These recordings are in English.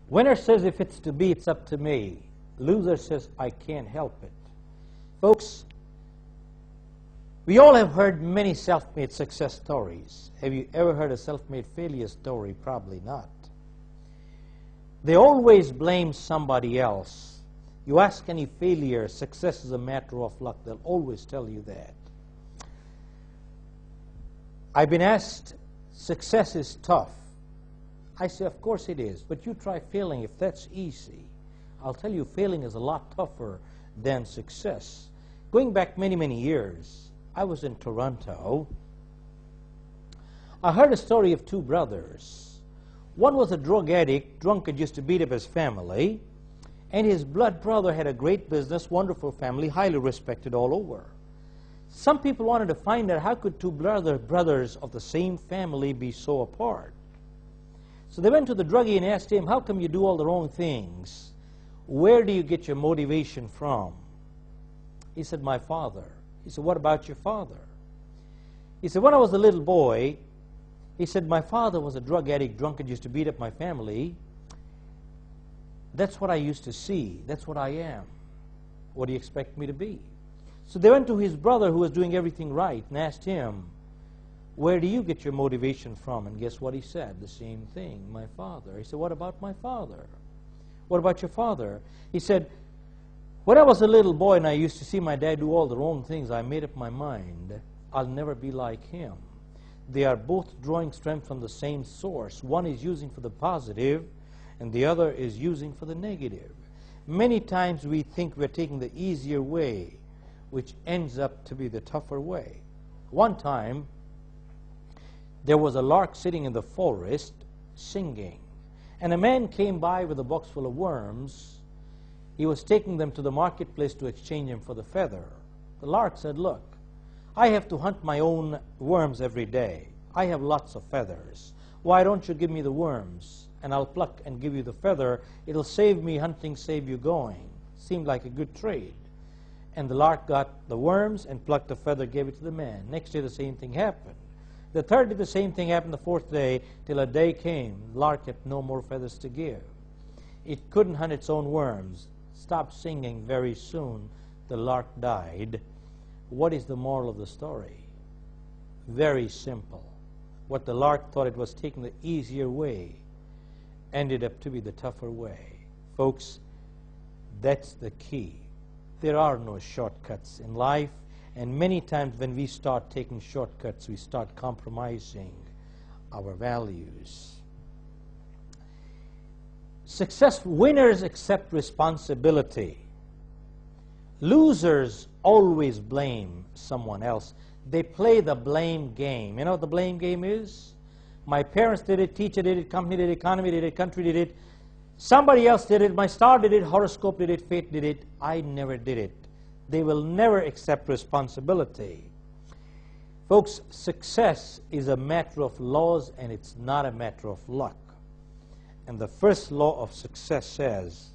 Winner says, if it's to be, it's up to me. Loser says, I can't help it. Folks, we all have heard many self-made success stories. Have you ever heard a self-made failure story? Probably not. They always blame somebody else. You ask any failure, success is a matter of luck. They'll always tell you that. I've been asked, success is tough. I say, of course it is, but you try failing if that's easy. I'll tell you, failing is a lot tougher than success. Going back many, many years, I was in Toronto. I heard a story of two brothers. One was a drug addict, drunkard, used to beat up his family, and his blood brother had a great business, wonderful family, highly respected all over. Some people wanted to find out how could two brothers of the same family be so apart. So they went to the druggie and asked him, how come you do all the wrong things? Where do you get your motivation from? He said, my father. He said, what about your father? He said, when I was a little boy, he said, my father was a drug addict, drunkard, used to beat up my family. That's what I used to see. That's what I am. What do you expect me to be? So they went to his brother who was doing everything right and asked him, where do you get your motivation from? And guess what he said? The same thing, my father. He said, what about my father? What about your father? He said, when I was a little boy and I used to see my dad do all the wrong things, I made up my mind, I'll never be like him. They are both drawing strength from the same source. One is using for the positive, and the other is using for the negative. Many times we think we're taking the easier way, which ends up to be the tougher way. One time, there was a lark sitting in the forest singing, and a man came by with a box full of worms. He was taking them to the marketplace to exchange them for the feather. The lark said, look, I have to hunt my own worms every day. I have lots of feathers. Why don't you give me the worms, and I'll pluck and give you the feather. It'll save me hunting, save you going. Seemed like a good trade. And the lark got the worms and plucked the feather, gave it to the man. Next day the same thing happened. The third day the same thing happened. The fourth day, till a day came, the lark had no more feathers to give. It couldn't hunt its own worms. Stopped singing very soon. The lark died. What is the moral of the story? Very simple. What the lark thought it was taking the easier way ended up to be the tougher way. Folks, that's the key. There are no shortcuts in life, and many times when we start taking shortcuts, we start compromising our values. Successful winners accept responsibility. Losers always blame someone else. They play the blame game. You know what the blame game is? My parents did it, teacher did it, company did it, economy did it, country did it. Somebody else did it, my star did it, horoscope did it, fate did it. I never did it. They will never accept responsibility. Folks, success is a matter of laws and it's not a matter of luck. And the first law of success says,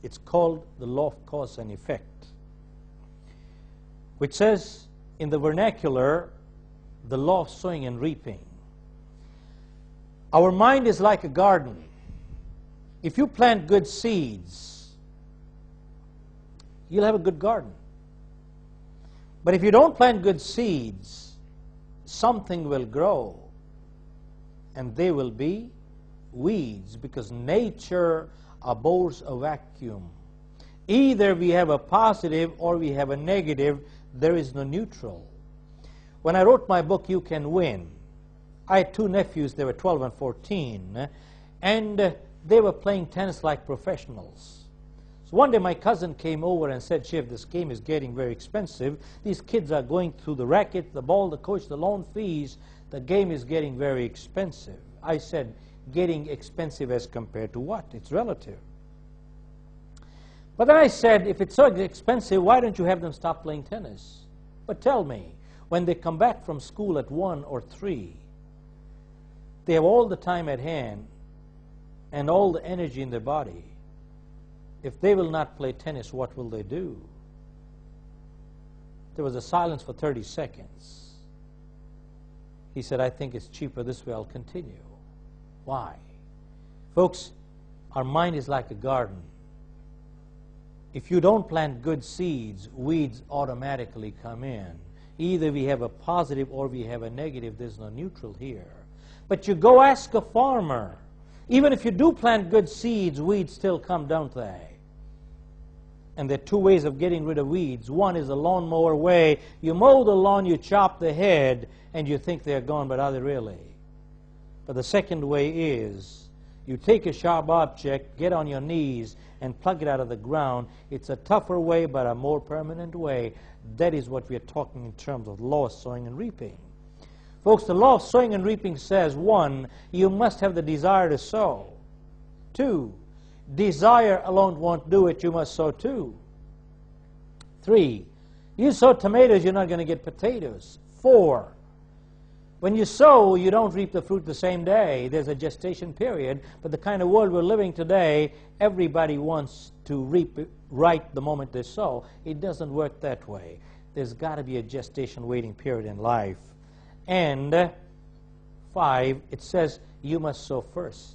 it's called the law of cause and effect, which says in the vernacular, the law of sowing and reaping. Our mind is like a garden. If you plant good seeds, you'll have a good garden. But if you don't plant good seeds, something will grow, and they will be weeds, because nature abhors a vacuum. Either we have a positive or we have a negative. There is no neutral. When I wrote my book, You Can Win, I had two nephews. They were 12 and 14, and they were playing tennis like professionals. So one day my cousin came over and said, Chef, this game is getting very expensive. These kids are going through the racket, the ball, the coach, the loan fees. The game is getting very expensive. I said, getting expensive as compared to what? It's relative. But then I said, if it's so expensive, why don't you have them stop playing tennis? But tell me, when they come back from school at 1 or 3, they have all the time at hand and all the energy in their body. If they will not play tennis, what will they do? There was a silence for 30 seconds. He said, I think it's cheaper this way, I'll continue. Why? Folks, our mind is like a garden. If you don't plant good seeds, weeds automatically come in. Either we have a positive or we have a negative. There's no neutral here. But you go ask a farmer. Even if you do plant good seeds, weeds still come, don't they? And there are two ways of getting rid of weeds. One is the lawnmower way. You mow the lawn, you chop the head, and you think they're gone, but are they really? But the second way is you take a sharp object, get on your knees, and plug it out of the ground. It's a tougher way, but a more permanent way. That is what we are talking in terms of law of sowing and reaping. Folks, the law of sowing and reaping says, 1, you must have the desire to sow. 2, desire alone won't do it, you must sow too. 3, you sow tomatoes, you're not going to get potatoes. 4, when you sow, you don't reap the fruit the same day. There's a gestation period, but the kind of world we're living today, everybody wants to reap right the moment they sow. It doesn't work that way. There's got to be a gestation waiting period in life. And 5, it says you must sow first.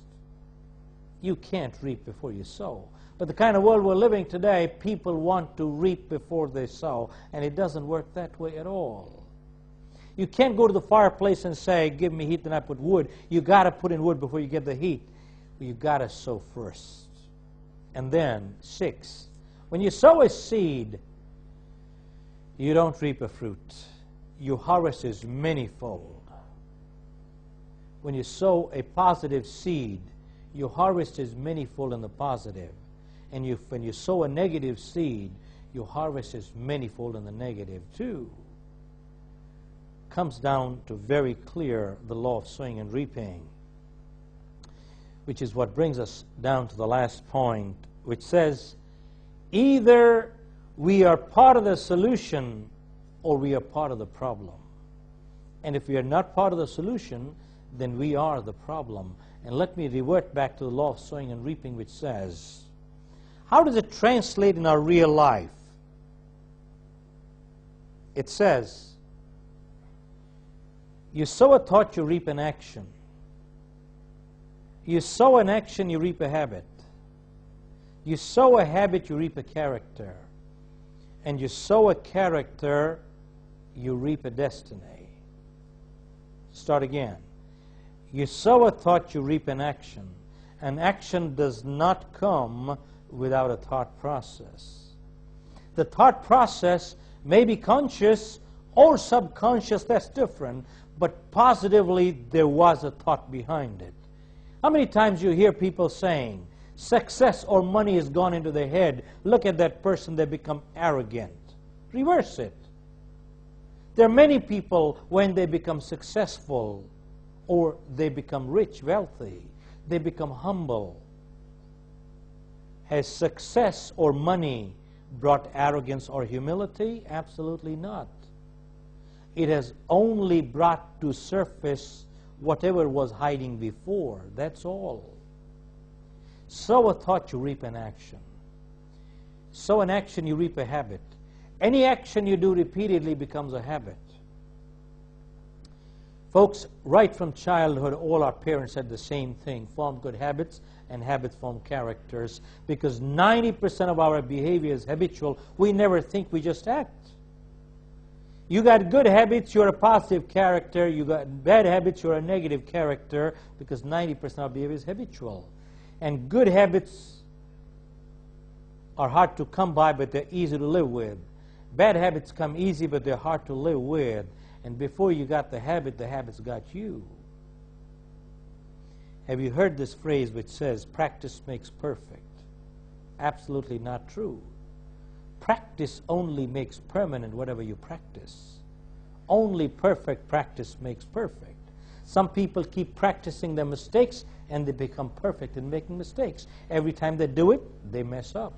You can't reap before you sow. But the kind of world we're living today, people want to reap before they sow, and it doesn't work that way at all. You can't go to the fireplace and say, give me heat, then I put wood. You got to put in wood before you get the heat. You got to sow first. And then 6, when you sow a seed, you don't reap a fruit. You harvest is manyfold. When you sow a positive seed, you harvest is manyfold in the positive. And when you sow a negative seed, you harvest is manyfold in the negative too. Comes down to very clear the law of sowing and reaping, which is what brings us down to the last point, which says either we are part of the solution or we are part of the problem. And if we are not part of the solution, then we are the problem. And let me revert back to the law of sowing and reaping, which says, how does it translate in our real life? It says, you sow a thought, you reap an action. You sow an action, you reap a habit. You sow a habit, you reap a character. And you sow a character, you reap a destiny. Start again. You sow a thought, you reap an action. An action does not come without a thought process. The thought process may be conscious or subconscious, that's different, but positively there was a thought behind it. How many times you hear people saying, success or money has gone into their head, look at that person, they become arrogant. Reverse it. There are many people, when they become successful or they become rich, wealthy, they become humble. Has success or money brought arrogance or humility? Absolutely not. It has only brought to surface whatever was hiding before. That's all. Sow a thought, you reap an action. Sow an action, you reap a habit. Any action you do repeatedly becomes a habit. Folks, right from childhood, all our parents said the same thing. Form good habits, and habits form characters. Because 90% of our behavior is habitual. We never think, we just act. You got good habits, you're a positive character. You got bad habits, you're a negative character, because 90% of behavior is habitual. And good habits are hard to come by, but they're easy to live with. Bad habits come easy, but they're hard to live with. And before you got the habits got you. Have you heard this phrase which says, practice makes perfect? Absolutely not true. Practice only makes permanent whatever you practice. Only perfect practice makes perfect. Some people keep practicing their mistakes and they become perfect in making mistakes. Every time they do it, they mess up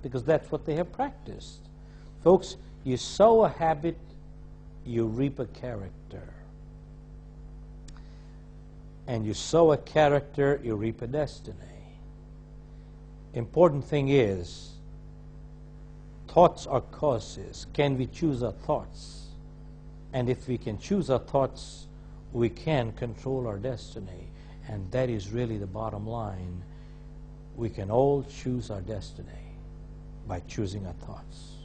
because that's what they have practiced. Folks, you sow a habit, you reap a character. And you sow a character, you reap a destiny. Important thing is, thoughts are causes. Can we choose our thoughts? And if we can choose our thoughts, we can control our destiny. And that is really the bottom line. We can all choose our destiny by choosing our thoughts.